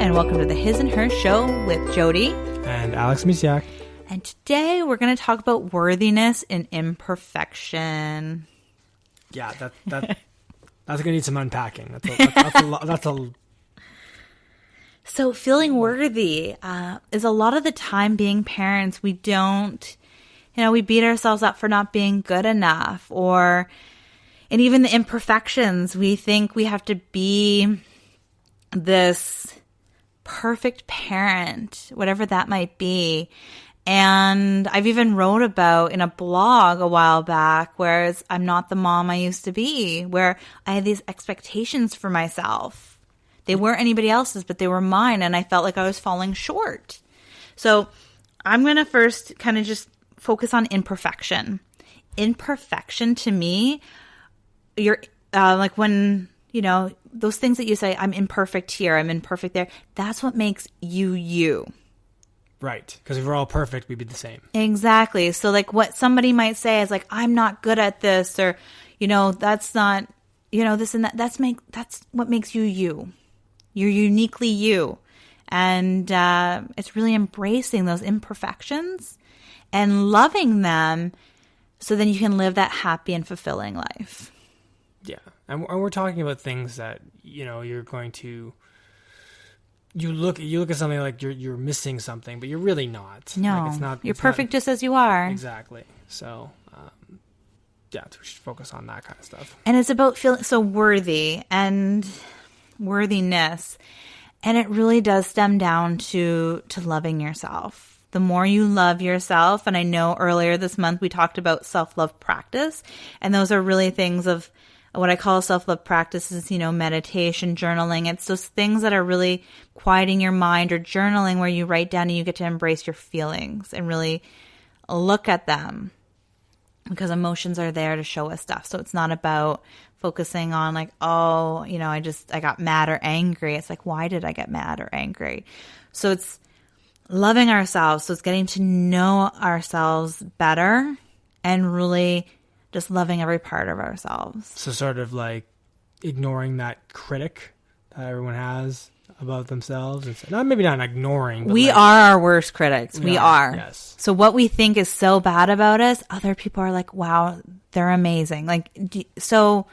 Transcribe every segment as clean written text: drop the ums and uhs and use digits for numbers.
and welcome to the His and Her Show with Jody and Alex Misiak. And today we're going to talk about worthiness and imperfection. Yeah, that's going to need some unpacking. That's a So feeling worthy is a lot of the time being parents, we don't, we beat ourselves up for not being good enough, and even the imperfections, we think we have to be this perfect parent, whatever that might be. And I've even wrote about in a blog a while back where I'm not the mom I used to be, where I had these expectations for myself. They weren't anybody else's, but they were mine, and I felt like I was falling short. So I'm going to first kind of just focus on imperfection. Imperfection to me, you're like when, those things that you say, I'm imperfect here, I'm imperfect there, that's what makes you you. Right. Because if we're all perfect, we'd be the same. Exactly. So like what somebody might say is like, I'm not good at this, or, that's not, this and that. That's what makes you you. You're uniquely you. And it's really embracing those imperfections and loving them so then you can live that happy and fulfilling life. Yeah. And we're talking about things that, you're going to... You look at something like you're missing something, but you're really not. No, like it's not, you're perfect just as you are. Exactly. So, we should focus on that kind of stuff. And it's about feeling so worthy and worthiness. And it really does stem down to loving yourself. The more you love yourself, and I know earlier this month we talked about self-love practice, and those are really things of what I call self-love practices, meditation, journaling. It's those things that are really quieting your mind, or journaling where you write down and you get to embrace your feelings and really look at them, because emotions are there to show us stuff. So it's not about focusing on like, I got mad or angry. It's like, why did I get mad or angry? So it's loving ourselves. So it's getting to know ourselves better and really just loving every part of ourselves. So sort of like ignoring that critic that everyone has about themselves. Maybe not ignoring. But we are our worst critics. We are. Yes. So what we think is so bad about us, other people are like, wow, they're amazing. So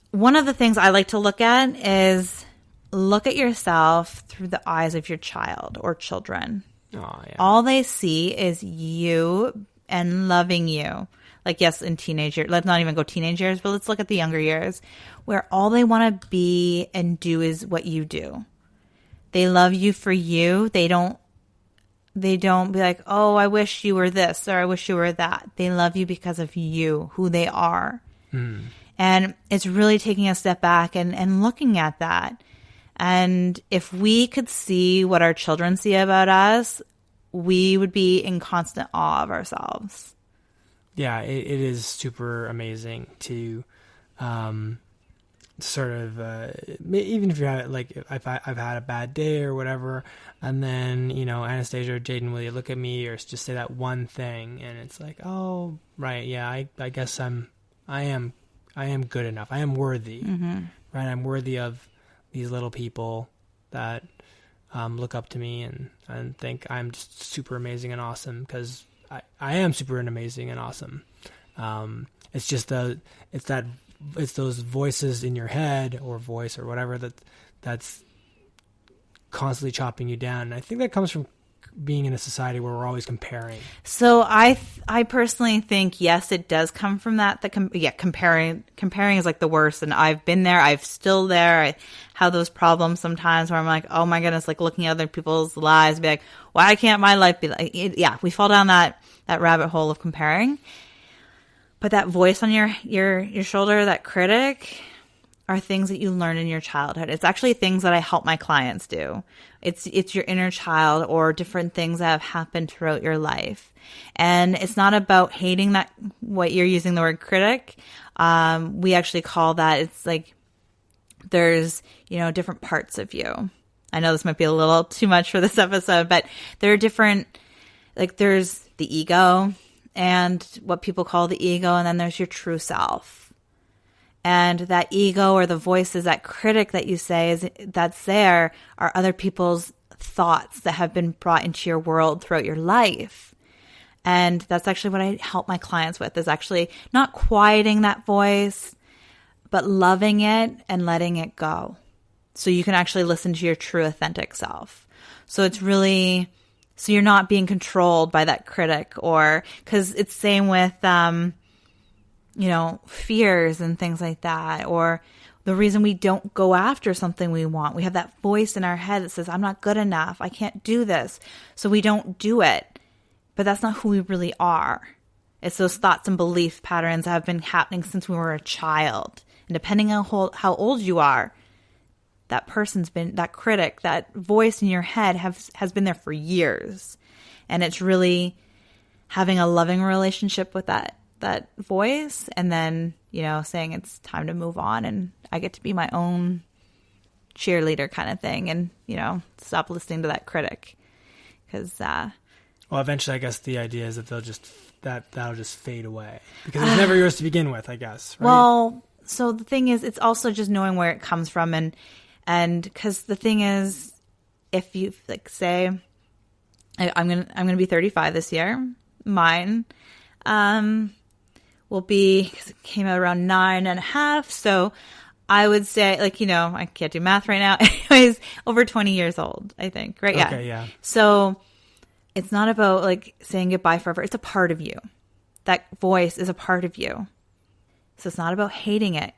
one of the things I like to look at is look at yourself through the eyes of your child or children. Oh, yeah. All they see is you and loving you. Like, yes, in teenage years, let's not even go teenage years, but let's look at the younger years, where all they want to be and do is what you do. They love you for you. They don't be like, oh, I wish you were this, or I wish you were that. They love you because of you, who they are. Mm. And it's really taking a step back and looking at that. And if we could see what our children see about us, we would be in constant awe of ourselves. Yeah, it is super amazing to sort of, even if you're if I've had a bad day or whatever, and then, Anastasia or Jaden, will you look at me or just say that one thing? And it's like, oh, right, yeah, I guess I am good enough. I am worthy, mm-hmm. Right? I'm worthy of these little people that look up to me and think I'm just super amazing and awesome, because I am super and amazing and awesome. It's just it's those voices in your head, or voice or whatever, that's constantly chopping you down. And I think that comes from being in a society where we're always comparing. So I personally think, yes, it does come from that. Comparing is like the worst. And I've been there. I'm still there. I have those problems sometimes where I'm like, oh my goodness, like looking at other people's lives, be like, why can't my life be like, yeah, we fall down that rabbit hole of comparing. But that voice on your shoulder, that critic, are things that you learn in your childhood. It's actually things that I help my clients do. It's your inner child, or different things that have happened throughout your life. And it's not about hating that, what you're using the word critic. We actually call that, it's like there's, different parts of you. I know this might be a little too much for this episode, but there are different, there's the ego and what people call the ego, and then there's your true self. And that ego or the voices, that critic that you say that's there, are other people's thoughts that have been brought into your world throughout your life. And that's actually what I help my clients with, is actually not quieting that voice, but loving it and letting it go. So you can actually listen to your true authentic self. So it's really, so you're not being controlled by that critic, or, because it's same with, fears and things like that, or the reason we don't go after something we want. We have that voice in our head that says, I'm not good enough. I can't do this. So we don't do it. But that's not who we really are. It's those thoughts and belief patterns that have been happening since we were a child. And depending on how old you are, that person's been, that critic, that voice in your head has been there for years. And it's really having a loving relationship with that voice, and then, saying it's time to move on, and I get to be my own cheerleader kind of thing, and, stop listening to that critic. Because, well, eventually I guess the idea is that that'll just fade away, because it's never yours to begin with, I guess, right? Well, so the thing is, it's also just knowing where it comes from, and because the thing is, if you say, I'm gonna be 35 this year, mine will be, because it came out around 9.5, so I would say, I can't do math right now. Anyways, over 20 years old, I think, right? Yeah. Okay, yeah. So it's not about saying goodbye forever. It's a part of you. That voice is a part of you. So it's not about hating it.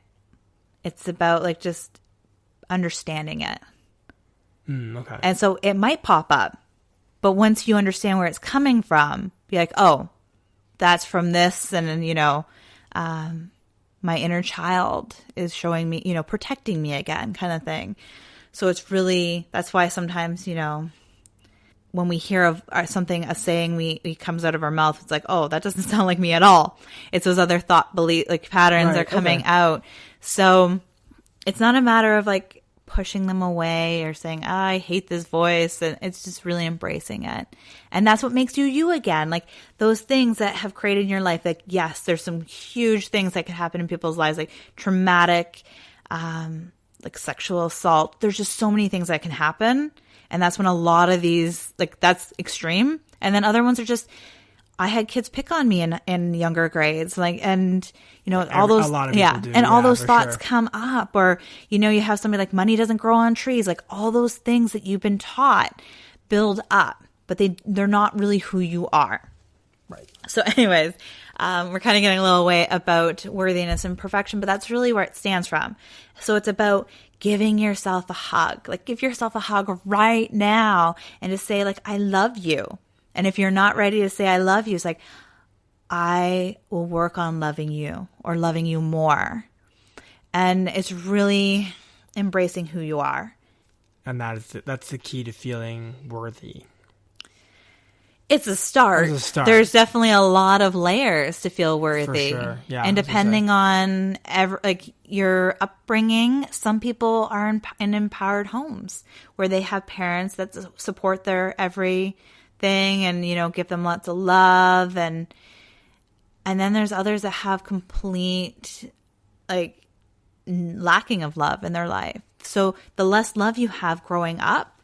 It's about just understanding it. Okay. And so it might pop up, but once you understand where it's coming from, be like, oh, that's from this. And then, my inner child is showing me, protecting me again, kind of thing. So it's really, that's why sometimes, when we hear of something, a saying we comes out of our mouth, it's like, oh, that doesn't sound like me at all. It's those other thought belief, patterns are coming out. So it's not a matter of pushing them away or saying, oh, I hate this voice. And it's just really embracing it. And that's what makes you you again. Those things that have created in your life, yes, there's some huge things that can happen in people's lives, traumatic, sexual assault. There's just so many things that can happen. And that's when a lot of these, that's extreme. And then other ones are just, I had kids pick on me in younger grades, all those, a lot of people do. And all those thoughts sure. come up, or, you have somebody money doesn't grow on trees, all those things that you've been taught build up, but they're not really who you are. Right. So anyways, we're kind of getting a little way about worthiness and perfection, but that's really where it stands from. So it's about giving yourself a hug, give yourself a hug right now, and to say I love you. And if you're not ready to say I love you, it's I will work on loving you, or loving you more. And it's really embracing who you are. And that's the key to feeling worthy. It's a start. There's definitely a lot of layers to feel worthy. For sure. Yeah. And depending on your upbringing, some people are in empowered homes where they have parents that support their everything and, give them lots of love. And then there's others that have complete, lacking of love in their life. So the less love you have growing up,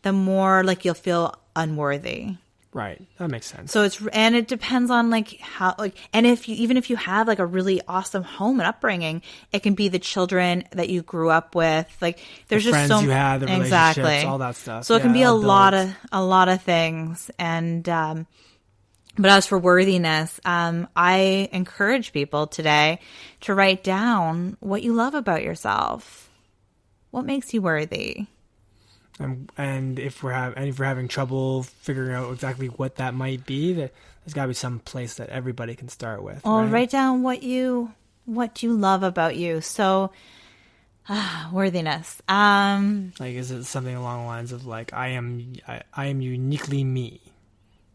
the more you'll feel unworthy. Right. That makes sense. So it depends on how, and even if you have a really awesome home and upbringing, it can be the children that you grew up with. There's just friends you had, the relationships, all that stuff. So it can be a lot of things. And, but as for worthiness, I encourage people today to write down what you love about yourself. What makes you worthy? And if we're having trouble figuring out exactly what that might be, there's got to be some place that everybody can start with. Well, right? Write down what you love about you. So, worthiness. Is it something along the lines of I am uniquely me.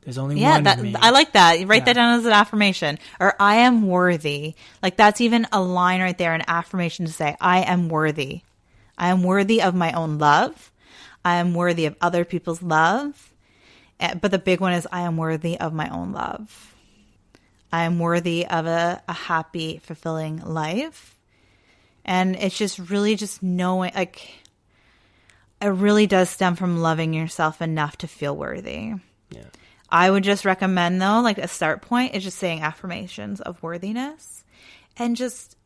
There's only one of me. I like that. You write that down as an affirmation, or I am worthy. That's even a line right there, an affirmation to say I am worthy. I am worthy of my own love. I am worthy of other people's love. But the big one is I am worthy of my own love. I am worthy of a happy, fulfilling life. And it's just really just knowing, like, it really does stem from loving yourself enough to feel worthy. Yeah. I would just recommend, though, like a start point is just saying affirmations of worthiness and just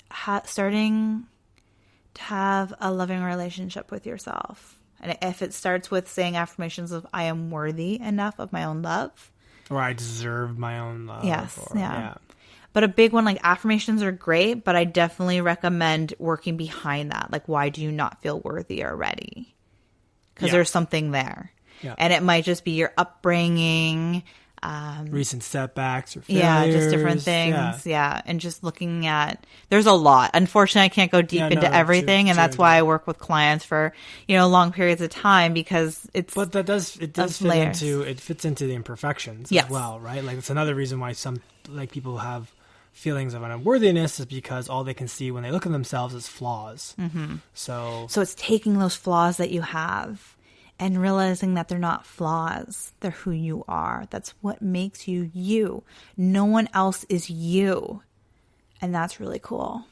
starting to have a loving relationship with yourself. And if it starts with saying affirmations of I am worthy enough of my own love. Or I deserve my own love. Yes. Or, yeah. But a big one, like affirmations are great, but I definitely recommend working behind that. Like, why do you not feel worthy already? Because there's something there. Yeah. And it might just be your upbringing. Recent setbacks or failures. Yeah, just different things. Yeah. And just looking at, there's a lot. Unfortunately, I can't go deep into everything. And that's why I work with clients for, long periods of time, because it's. But it does fit into the imperfections as well, right? Like, it's another reason why some, like, people have feelings of unworthiness is because all they can see when they look at themselves is flaws. Mm-hmm. So it's taking those flaws that you have and realizing that they're not flaws. They're who you are. That's what makes you you. No one else is you. And that's really cool.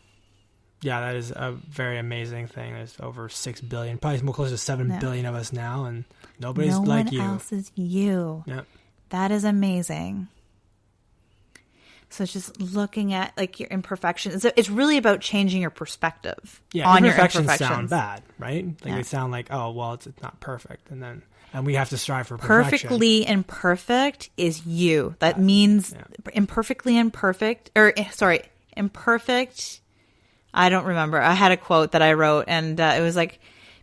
Yeah, that is a very amazing thing. There's over 6 billion, probably more close to 7 billion of us now, and nobody's like you. No one else is you. Yep. That is amazing. So it's just looking at, like, your imperfections. It's really about changing your perspective on your imperfections. Sound bad, right? Like, they sound like, oh, well, it's not perfect. And we have to strive for perfection. Perfectly imperfect is you. That means imperfect. I don't remember. I had a quote that I wrote, and it was like,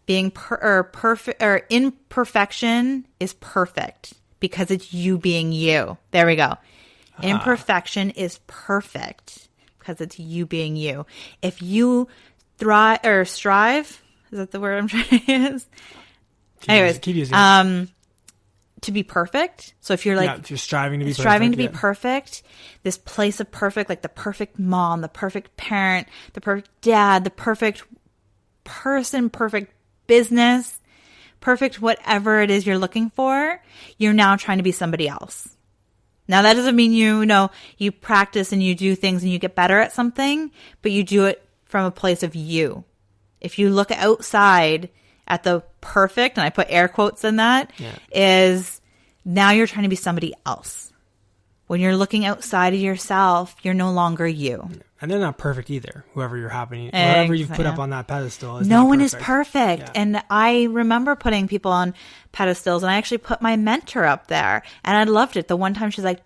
being perfect or imperfection is perfect because it's you being you. There we go. Imperfection is perfect because it's you being you. If you thrive or strive, is that the word I'm trying to use? Anyways, keep using it. To be perfect. So if you're like, if you're striving to be perfect, this place of perfect, like the perfect mom, the perfect parent, the perfect dad, the perfect person, perfect business, perfect whatever it is you're looking for, you're now trying to be somebody else. Now, that doesn't mean you practice and you do things and you get better at something, but you do it from a place of you. If you look outside at the perfect, and I put air quotes in that, is now you're trying to be somebody else. When you're looking outside of yourself, you're no longer you. And they're not perfect either. Whoever you've put up on that pedestal is no one is perfect. Yeah. And I remember putting people on pedestals, and I actually put my mentor up there, and I loved it. The one time she's like,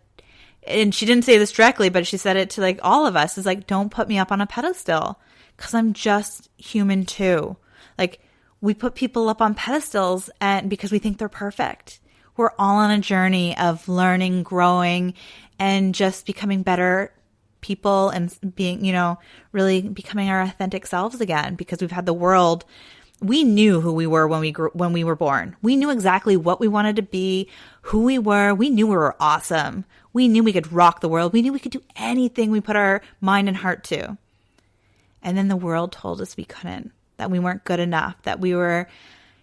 and she didn't say this directly, but she said it to, like, all of us, is like, don't put me up on a pedestal because I'm just human too. Like, we put people up on pedestals and because we think they're perfect. We're all on a journey of learning, growing, and just becoming better people and being, really becoming our authentic selves again, because we've had the world. We knew who we were when we were born. We knew exactly what we wanted to be, who we were. We knew we were awesome. We knew we could rock the world. We knew we could do anything we put our mind and heart to. And then the world told us we couldn't, that we weren't good enough, that we were,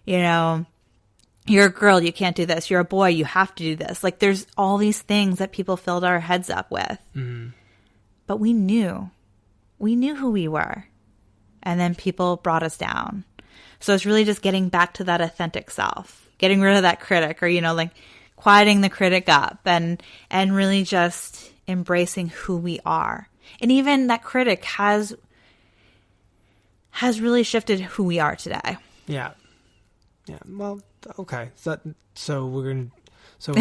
you're a girl, you can't do this. You're a boy, you have to do this. Like, there's all these things that people filled our heads up with. Mm-hmm. But we knew who we were. And then people brought us down. So it's really just getting back to that authentic self, getting rid of that critic, or, like, quieting the critic up and really just embracing who we are. And even that critic has really shifted who we are today. Yeah. Yeah. Well, okay. So we're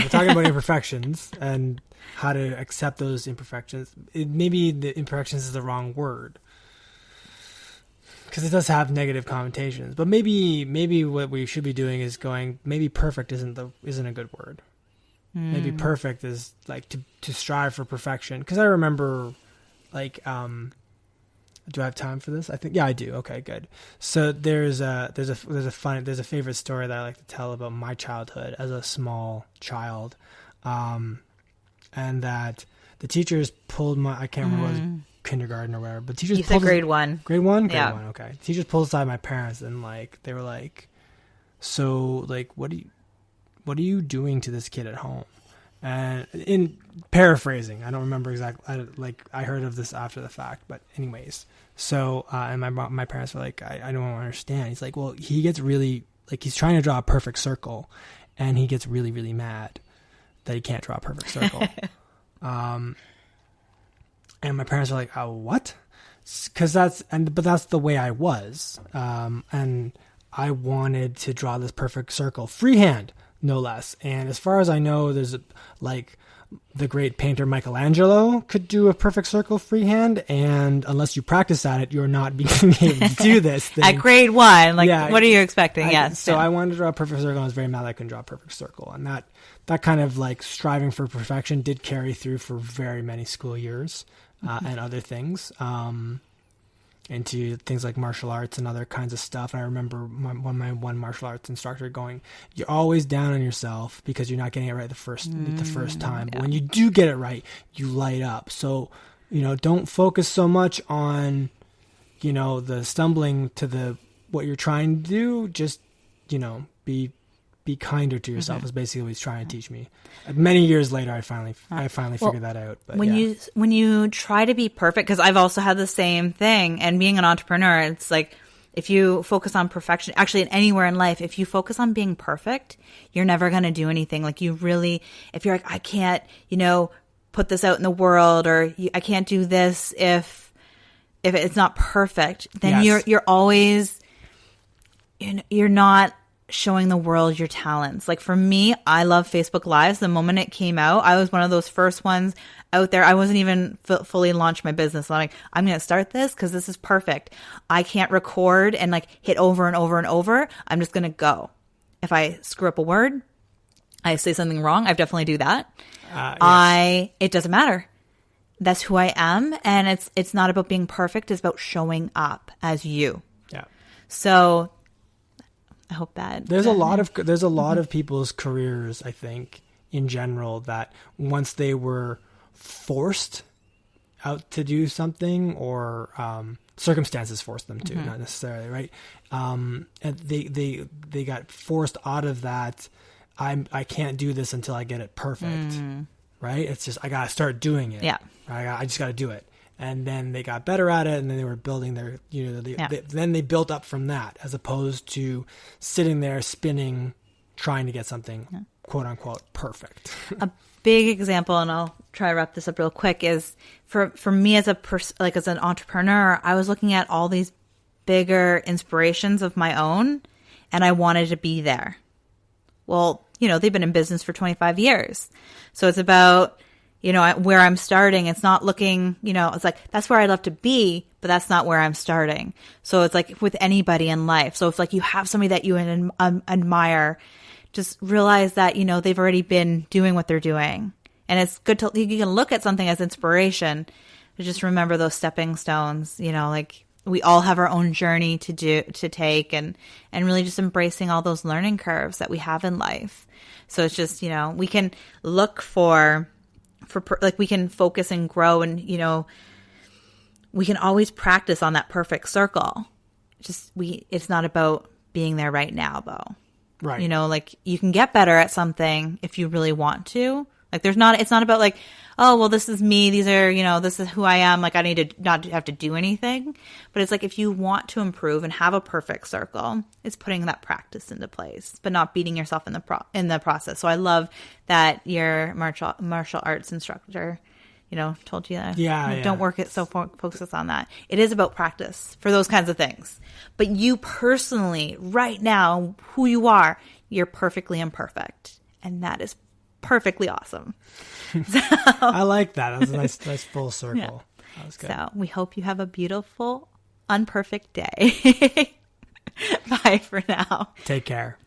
talking about imperfections and how to accept those imperfections. Maybe the imperfections is the wrong word, because it does have negative connotations. But maybe what we should be doing is maybe perfect isn't a good word. Maybe perfect is like to strive for perfection. Because I remember, like, do I have time for this? I think, yeah, I do. Okay, good. So there's a favorite story that I like to tell about my childhood as a small child, and that the teachers pulled I can't remember what it was, kindergarten or whatever, but teachers. You said grade one. Grade one. Yeah. Grade one. Okay. Teachers pulled aside my parents and, like, they were like, "So, like, what are you doing to this kid at home?" And in paraphrasing, I don't remember exactly. I heard of this after the fact, but anyways. So, and my parents were like, I don't understand. He's like, well, he gets really, like, he's trying to draw a perfect circle, and he gets really, really mad that he can't draw a perfect circle. And my parents are like, oh, what? Because but that's the way I was. And I wanted to draw this perfect circle freehand, no less. And as far as I know, there's like the great painter Michelangelo could do a perfect circle freehand, and unless you practice at it, you're not being able to do this thing. At grade 1, like, what are you expecting? Yes. So I wanted to draw a perfect circle, and I was very mad that I couldn't draw a perfect circle. And that kind of like striving for perfection did carry through for very many school years, and other things. Into things like martial arts and other kinds of stuff. And I remember my one martial arts instructor going, "You're always down on yourself because you're not getting it right the first time. But when you do get it right, you light up. So, don't focus so much on, the stumbling to what you're trying to do. Just, be kinder to yourself," is basically what he's trying to teach me. Many years later, I finally figured that out. But when you try to be perfect, because I've also had the same thing, and being an entrepreneur, it's like, if you focus on perfection, actually anywhere in life, if you focus on being perfect, you're never going to do anything. Like, if you're like, I can't, put this out in the world, or I can't do this if it's not perfect, then you're always, you're not showing the world your talents. Like, for me, I love Facebook Lives. The moment it came out, I was one of those first ones out there. I wasn't even fully launched my business. I'm like, I'm going to start this because this is perfect. I can't record and like hit over and over and over. I'm just going to go. If I screw up a word, I say something wrong, I definitely do that. Yes. It doesn't matter. That's who I am. And it's not about being perfect. It's about showing up as you. Yeah. So I hope that there's a lot of people's careers, I think, in general, that once they were forced out to do something, or circumstances forced them to, not necessarily, right? And they got forced out of that. I can't do this until I get it perfect, right? It's just, I gotta start doing it. Yeah, I just gotta do it. And then they got better at it, and then they were building their, then they built up from that, as opposed to sitting there spinning, trying to get something, quote unquote, perfect. A big example, and I'll try to wrap this up real quick, is for me as as an entrepreneur, I was looking at all these bigger inspirations of my own, and I wanted to be there. Well, they've been in business for 25 years. So it's about, where I'm starting. It's not looking, it's like, that's where I'd love to be, but that's not where I'm starting. So it's like with anybody in life. So it's like you have somebody that you admire, just realize that, they've already been doing what they're doing. And it's good you can look at something as inspiration, but just remember those stepping stones, like we all have our own journey to take, and really just embracing all those learning curves that we have in life. So it's just, we can look for we can focus and grow, and we can always practice on that perfect circle. It's not about being there right now, though. Right. Like, you can get better at something if you really want to. Like, it's not about like, oh, well, this is me. These are, this is who I am. Like, I need to not have to do anything. But it's like, if you want to improve and have a perfect circle, it's putting that practice into place, but not beating yourself in the process. So I love that your martial arts instructor, told you that. Yeah. Don't work it so focus on that. It is about practice for those kinds of things. But you personally, right now, who you are, you're perfectly imperfect. And that is perfectly awesome. So, I like that. That's a nice full circle. Yeah. That was good. So we hope you have a beautiful, unperfect day. Bye for now. Take care.